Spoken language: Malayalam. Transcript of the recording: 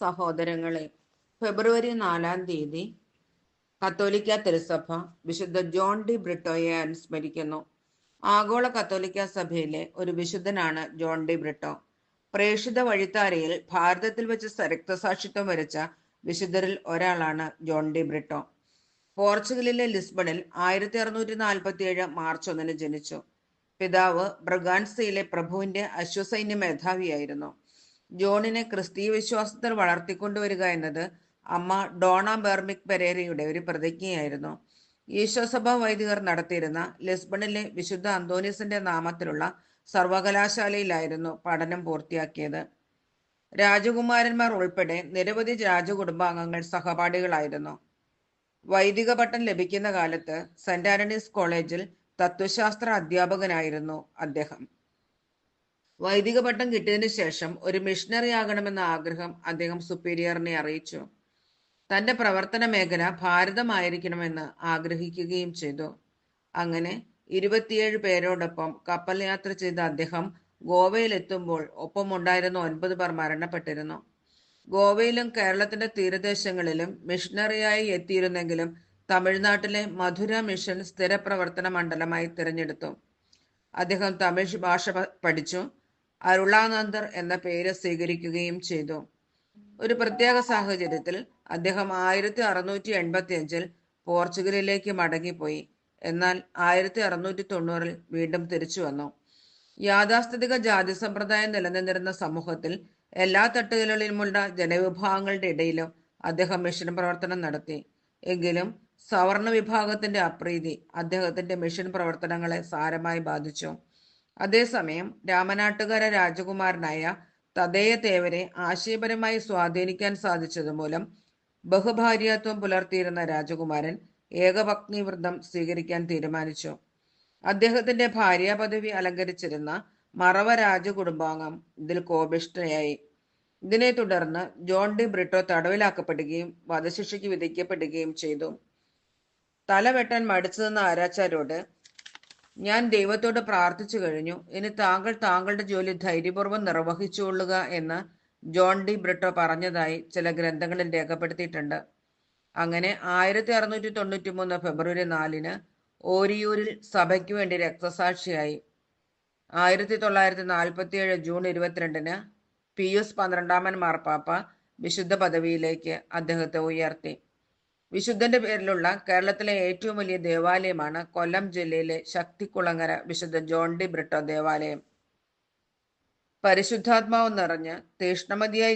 സഹോദരങ്ങളെ, ഫെബ്രുവരി 4-ാം തീയതി കത്തോലിക്ക തിരുസഭ വിശുദ്ധ ജോൺ ഡി ബ്രിട്ടോയെ അനുസ്മരിക്കുന്നു. ആഗോള കത്തോലിക്ക സഭയിലെ ഒരു വിശുദ്ധനാണ് ജോൺ ഡി ബ്രിട്ടോ. പ്രേക്ഷിത വഴിത്താരയിൽ ഭാരതത്തിൽ വെച്ച് രക്തസാക്ഷിത്വം വരിച്ച വിശുദ്ധരിൽ ഒരാളാണ് ജോൺ ഡി ബ്രിട്ടോ. പോർച്ചുഗലിലെ ലിസ്ബണിൽ 1647 മാർച്ച് 1 ജനിച്ചു. പിതാവ് ബ്രഗാൻസയിലെ പ്രഭുവിന്റെ അശ്വസൈന്യ മേധാവിയായിരുന്നു. ജോണിനെ ക്രിസ്തീയ വിശ്വാസത്തിൽ വളർത്തിക്കൊണ്ടുവരിക എന്നത് അമ്മ ഡോണ ബെർമിക് പെരേരയുടെ ഒരു പ്രതിജ്ഞയായിരുന്നു. ഈശോസഭ വൈദികർ നടത്തിയിരുന്ന ലിസ്ബണിലെ വിശുദ്ധ അന്തോനീസിന്റെ നാമത്തിലുള്ള സർവകലാശാലയിലായിരുന്നു പഠനം പൂർത്തിയാക്കിയത്. രാജകുമാരന്മാർ ഉൾപ്പെടെ നിരവധി രാജകുടുംബാംഗങ്ങൾ സഹപാഠികളായിരുന്നു. വൈദിക പട്ടം ലഭിക്കുന്ന കാലത്ത് സെന്റ് ആന്റണീസ് കോളേജിൽ തത്വശാസ്ത്ര അധ്യാപകനായിരുന്നു അദ്ദേഹം. വൈദിക പട്ടം കിട്ടിയതിനു ശേഷം ഒരു മിഷണറി ആകണമെന്ന ആഗ്രഹം അദ്ദേഹം സുപ്പീരിയറിനെ അറിയിച്ചു. തന്റെ പ്രവർത്തന മേഖല ഭാരതമായിരിക്കണമെന്ന് ആഗ്രഹിക്കുകയും ചെയ്തു. അങ്ങനെ 27 പേരോടൊപ്പം കപ്പൽ യാത്ര ചെയ്ത അദ്ദേഹം ഗോവയിലെത്തുമ്പോൾ ഒപ്പമുണ്ടായിരുന്ന 9 പേർ മരണപ്പെട്ടിരുന്നു. ഗോവയിലും കേരളത്തിന്റെ തീരദേശങ്ങളിലും മിഷണറിയായി എത്തിയിരുന്നെങ്കിലും തമിഴ്നാട്ടിലെ മധുര മിഷൻ സ്ഥിരപ്രവർത്തന മണ്ഡലമായി തിരഞ്ഞെടുത്തു. അദ്ദേഹം തമിഴ് ഭാഷ പഠിച്ചു. അരുളാനന്ദർ എന്ന പേര് സ്വീകരിക്കുകയും ചെയ്തു. ഒരു പ്രത്യേക സാഹചര്യത്തിൽ അദ്ദേഹം 1685 പോർച്ചുഗലിലേക്ക് മടങ്ങിപ്പോയി. എന്നാൽ 1690 വീണ്ടും തിരിച്ചു വന്നു. യാഥാസ്ഥിതിക ജാതി സമ്പ്രദായം നിലനിന്നിരുന്ന സമൂഹത്തിൽ എല്ലാ തട്ടുകളിലുമുള്ള ജനവിഭാഗങ്ങളുടെ ഇടയിലും അദ്ദേഹം മിഷൻ പ്രവർത്തനം നടത്തി. എങ്കിലും സവർണ വിഭാഗത്തിന്റെ അപ്രീതി അദ്ദേഹത്തിന്റെ മിഷൻ പ്രവർത്തനങ്ങളെ സാരമായി ബാധിച്ചു. അതേസമയം രാമനാട്ടുകര രാജകുമാരനായ തദേയ തേവരെ ആശയപരമായി സ്വാധീനിക്കാൻ സാധിച്ചതുമൂലം ബഹുഭാര്യാത്വം പുലർത്തിയിരുന്ന രാജകുമാരൻ ഏകപത്നി വ്രതം സ്വീകരിക്കാൻ തീരുമാനിച്ചു. അദ്ദേഹത്തിന്റെ ഭാര്യാപദവി അലങ്കരിച്ചിരുന്ന മറവ രാജകുടുംബാംഗം ഇതിൽ കോപിഷ്ഠയായി. ഇതിനെ തുടർന്ന് ജോൺ ഡി ബ്രിട്ടോ തടവിലാക്കപ്പെടുകയും വധശിക്ഷയ്ക്ക് വിധിക്കപ്പെടുകയും ചെയ്തു. തല വെട്ടാൻ മടിച്ചു നിന്ന ആരാച്ചാരോട് ഞാൻ ദൈവത്തോട് പ്രാർത്ഥിച്ചു കഴിഞ്ഞു, ഇനി താങ്കൾ താങ്കളുടെ ജോലി ധൈര്യപൂർവ്വം നിർവഹിച്ചുകൊള്ളുക എന്ന് ജോൺ ഡി ബ്രിട്ടോ പറഞ്ഞതായി ചില ഗ്രന്ഥങ്ങളിൽ രേഖപ്പെടുത്തിയിട്ടുണ്ട്. അങ്ങനെ 1693 ഫെബ്രുവരി 4 ഓരിയൂരിൽ സഭയ്ക്ക് വേണ്ടി രക്തസാക്ഷിയായി. 1947 ജൂൺ 22 പിയൂസ് 12 മാർപ്പാപ്പ വിശുദ്ധ പദവിയിലേക്ക് അദ്ദേഹത്തെ ഉയർത്തി. വിശുദ്ധന്റെ പേരിലുള്ള കേരളത്തിലെ ഏറ്റവും വലിയ ദേവാലയമാണ് കൊല്ലം ജില്ലയിലെ ശക്തികുളങ്ങര വിശുദ്ധ ജോൺ ഡി ബ്രിട്ടോ ദേവാലയം. പരിശുദ്ധാത്മാവ് നിറഞ്ഞ് തീഷ്ണമതിയായി